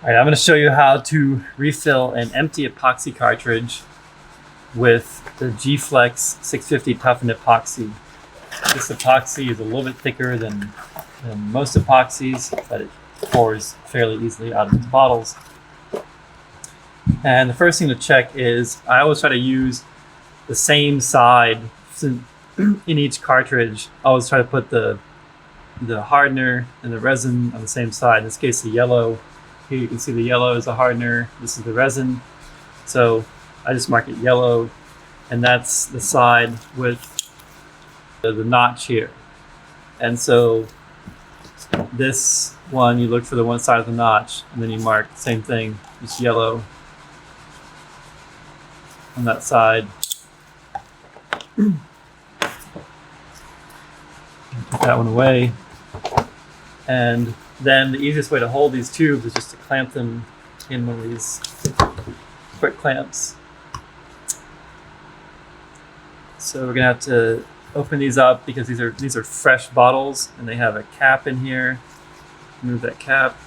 All right, I'm going to show you how to refill an empty epoxy cartridge with the G-Flex 650 toughened epoxy. This epoxy is a little bit thicker than most epoxies, but it pours fairly easily out of these bottles. And the first thing to check is I always try to use the same side in each cartridge. I always try to put the hardener and the resin on the same side. In this case, the yellow. Here you can see the yellow is the hardener. This is the resin. So I just mark it yellow, and that's the side with the notch here. And so this one, you look for the one side of the notch, and then you mark the same thing, just yellow on that side. Put that one away. And then the easiest way to hold these tubes is just to clamp them in one of these quick clamps. So we're gonna have to open these up because these are fresh bottles and they have a cap in here. Remove that cap.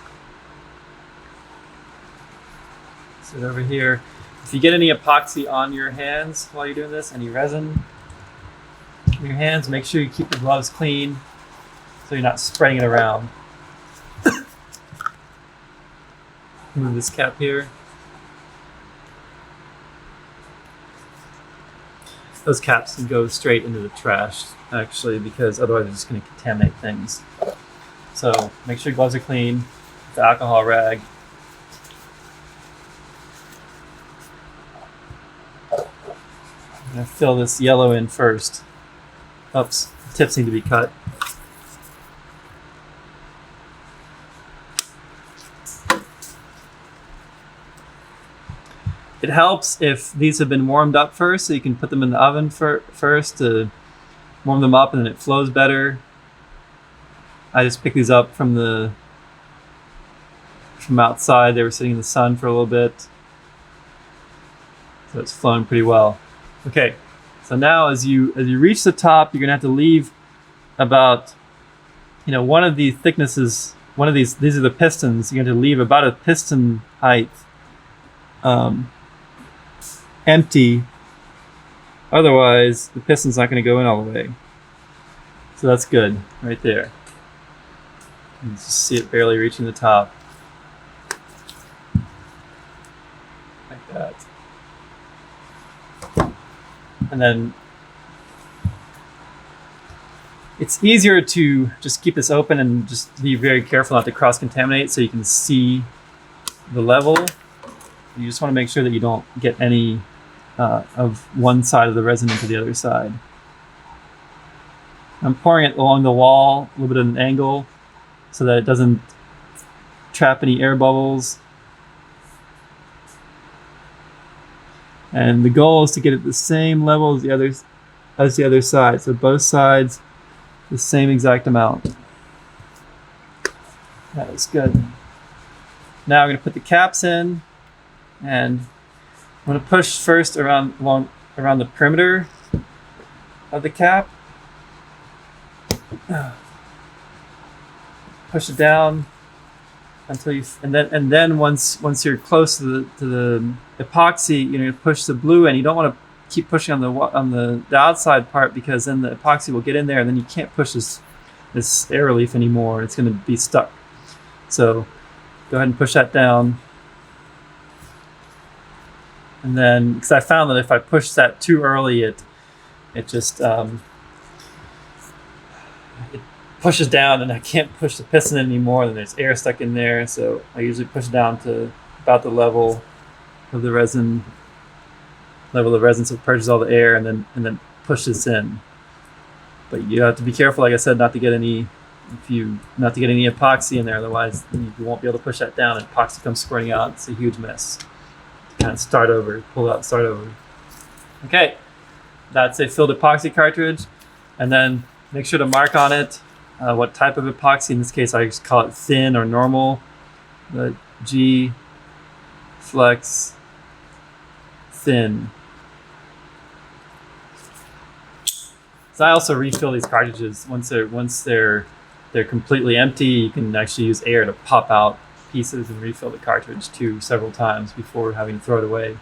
Sit over here. If you get any epoxy on your hands while you're doing this, any resin in your hands, make sure you keep the gloves clean so you're not spreading it around. Move this cap here. Those caps can go straight into the trash, actually, because otherwise they're just going to contaminate things. So make sure your gloves are clean with the alcohol rag. I'm going to fill this yellow in first. Oops, the tips need to be cut. It helps if these have been warmed up first, so you can put them in the oven first to warm them up, and then it flows better. I just picked these up from outside. They were sitting in the sun for a little bit, so it's flowing pretty well. Okay, so now as you reach the top, you're gonna have to leave about, one of the thicknesses. One of these are the pistons. You're going to leave about a piston height empty, otherwise the piston's not going to go in all the way. So that's good right there. You just see it barely reaching the top. Like that. And then it's easier to just keep this open and just be very careful not to cross-contaminate so you can see the level. You just want to make sure that you don't get any of one side of the resin into the other side. I'm pouring it along the wall, a little bit at an angle, so that it doesn't trap any air bubbles. And the goal is to get it the same level as the other side. So both sides, the same exact amount. That is good. Now I'm going to put the caps in, and I'm going to push first around the perimeter of the cap. Push it down until and then once you're close to the epoxy, you're going to push the blue in. You don't want to keep pushing on the outside part, because then the epoxy will get in there, and then you can't push this air relief anymore. It's going to be stuck. So go ahead and push that down. And then, because I found that if I push that too early, it just it pushes down, and I can't push the piston anymore. Then there's air stuck in there, so I usually push down to about the level of the resin, so it purges all the air, and then push this in. But you have to be careful, like I said, not to get any epoxy in there. Otherwise, you won't be able to push that down, and epoxy comes squirting out. It's a huge mess. Kind of start over, pull out, start over. Okay, that's a filled epoxy cartridge, and then make sure to mark on it what type of epoxy. In this case, I just call it thin or normal. The G-Flex thin. So I also refill these cartridges once they're completely empty. You can actually use air to pop out pieces and refill the cartridge several times before having to throw it away.